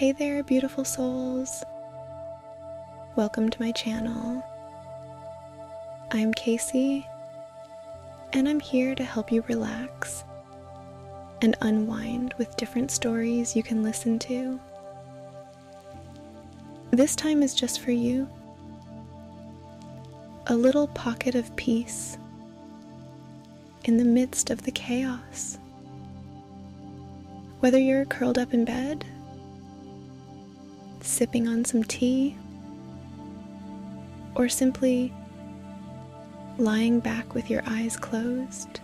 Hey there, beautiful souls. Welcome to my channel. I'm Kacy, and I'm here to help you relax and unwind with different stories you can listen to. This time is just for you. A little pocket of peace in the midst of the chaos. Whether you're curled up in bed, sipping on some tea, or simply lying back with your eyes closed,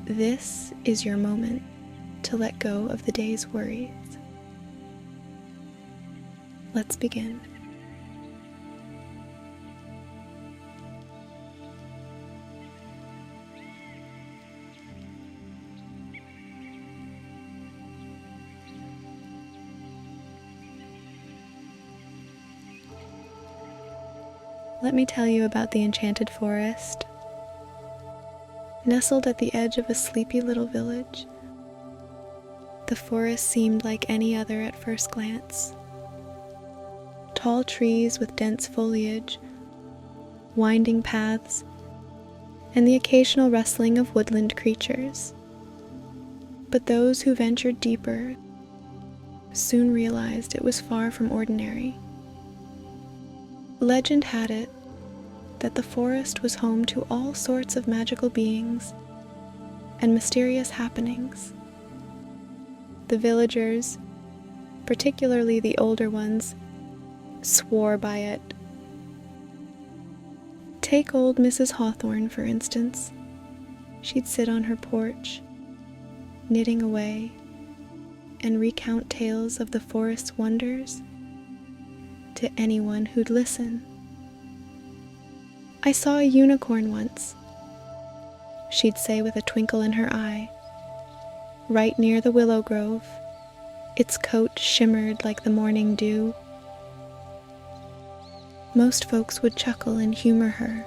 this is your moment to let go of the day's worries. Let's begin. Let me tell you about the Enchanted Forest. Nestled at the edge of a sleepy little village, the forest seemed like any other at first glance. Tall trees with dense foliage, winding paths, and the occasional rustling of woodland creatures. But those who ventured deeper soon realized it was far from ordinary. Legend had it that the forest was home to all sorts of magical beings and mysterious happenings. The villagers, particularly the older ones, swore by it. Take old Mrs. Hawthorne, for instance. She'd sit on her porch, knitting away, and recount tales of the forest's wonders to anyone who'd listen. "I saw a unicorn once," she'd say with a twinkle in her eye, "right near the willow grove. Its coat shimmered like the morning dew." Most folks would chuckle and humor her,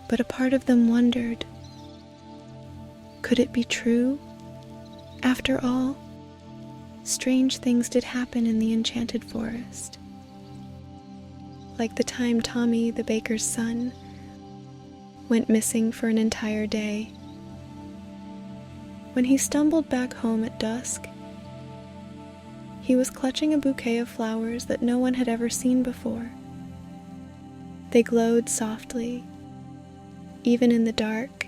but a part of them wondered, could it be true? After all, strange things did happen in the Enchanted Forest. Like the time Tommy, the baker's son, went missing for an entire day. When he stumbled back home at dusk, he was clutching a bouquet of flowers that no one had ever seen before. They glowed softly, even in the dark,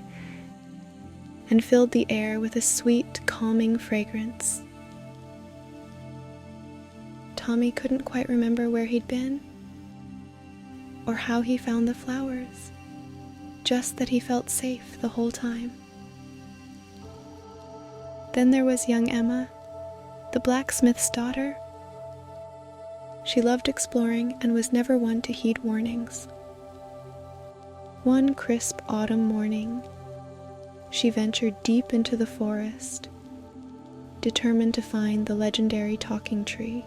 and filled the air with a sweet, calming fragrance. Tommy couldn't quite remember where he'd been, or how he found the flowers, just that he felt safe the whole time. Then there was young Emma, the blacksmith's daughter. She loved exploring and was never one to heed warnings. One crisp autumn morning, she ventured deep into the forest, determined to find the legendary talking tree.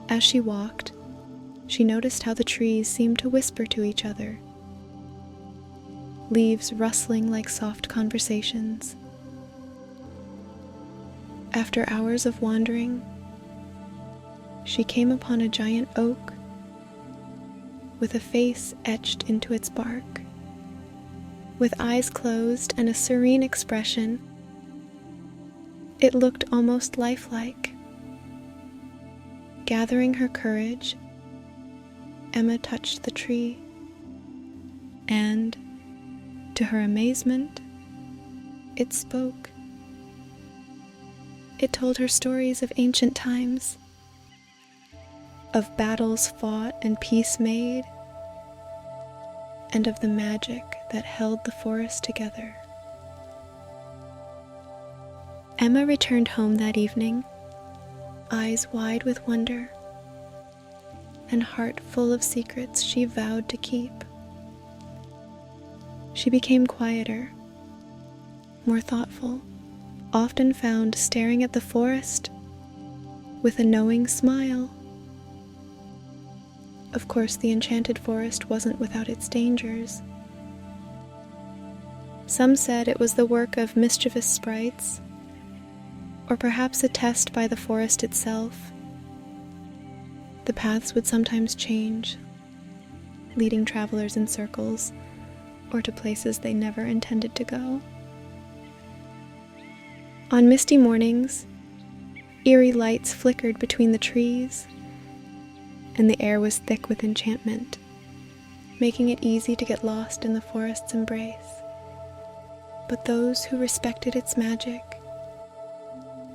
As she walked, she noticed how the trees seemed to whisper to each other, leaves rustling like soft conversations. After hours of wandering, she came upon a giant oak with a face etched into its bark. With eyes closed and a serene expression, it looked almost lifelike. Gathering her courage, Emma touched the tree, and, to her amazement, it spoke. It told her stories of ancient times, of battles fought and peace made, and of the magic that held the forest together. Emma returned home that evening, eyes wide with wonder, and heart full of secrets she vowed to keep. She became quieter, more thoughtful, often found staring at the forest with a knowing smile. Of course, the Enchanted Forest wasn't without its dangers. Some said it was the work of mischievous sprites, or perhaps a test by the forest itself. The paths would sometimes change, leading travelers in circles or to places they never intended to go. On misty mornings, eerie lights flickered between the trees, and the air was thick with enchantment, making it easy to get lost in the forest's embrace. But those who respected its magic,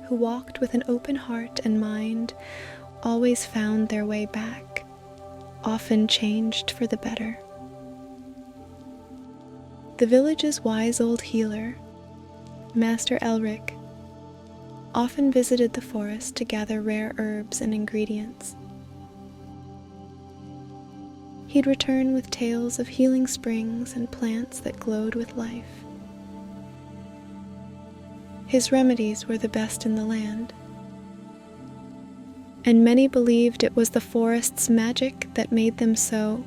who walked with an open heart and mind, always found their way back, often changed for the better. The village's wise old healer, Master Elric, often visited the forest to gather rare herbs and ingredients. He'd return with tales of healing springs and plants that glowed with life. His remedies were the best in the land, and many believed it was the forest's magic that made them so.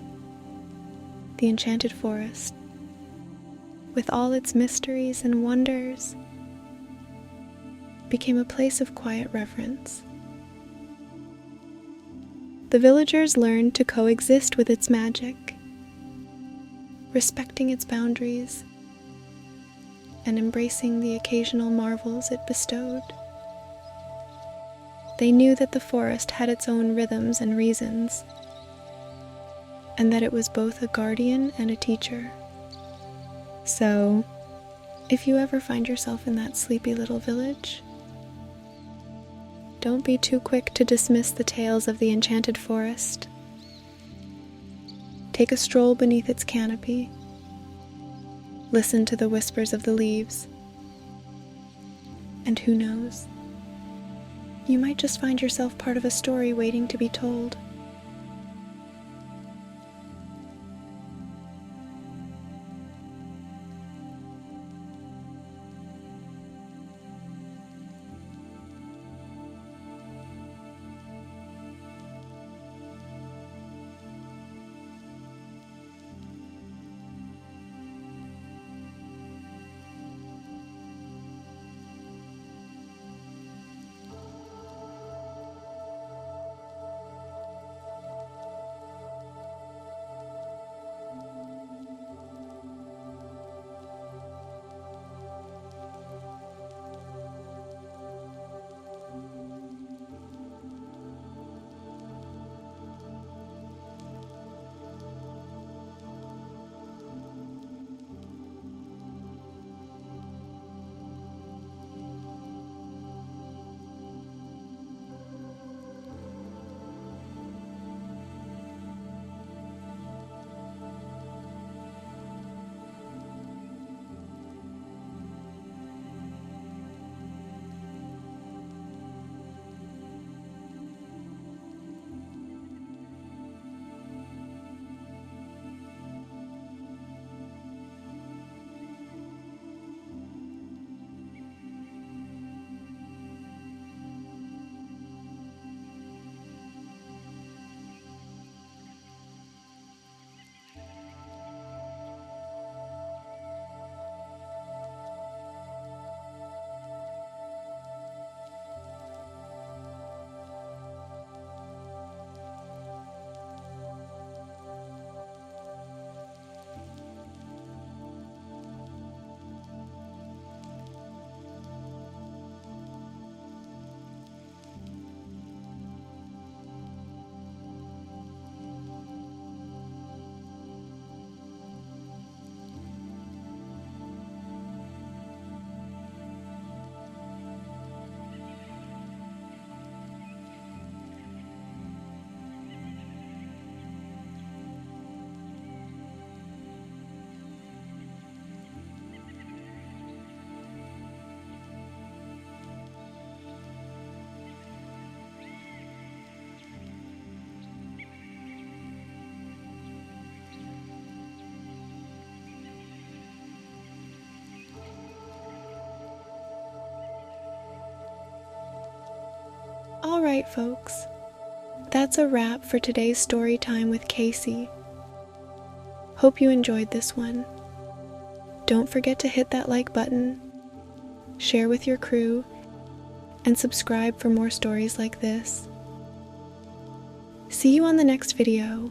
The Enchanted Forest, with all its mysteries and wonders, became a place of quiet reverence. The villagers learned to coexist with its magic, respecting its boundaries and embracing the occasional marvels it bestowed. They knew that the forest had its own rhythms and reasons, and that it was both a guardian and a teacher. So, if you ever find yourself in that sleepy little village, don't be too quick to dismiss the tales of the Enchanted Forest. Take a stroll beneath its canopy. Listen to the whispers of the leaves. And who knows? You might just find yourself part of a story waiting to be told. Alright folks, that's a wrap for today's story time with Kacy. Hope you enjoyed this one. Don't forget to hit that like button, share with your crew, and subscribe for more stories like this. See you on the next video.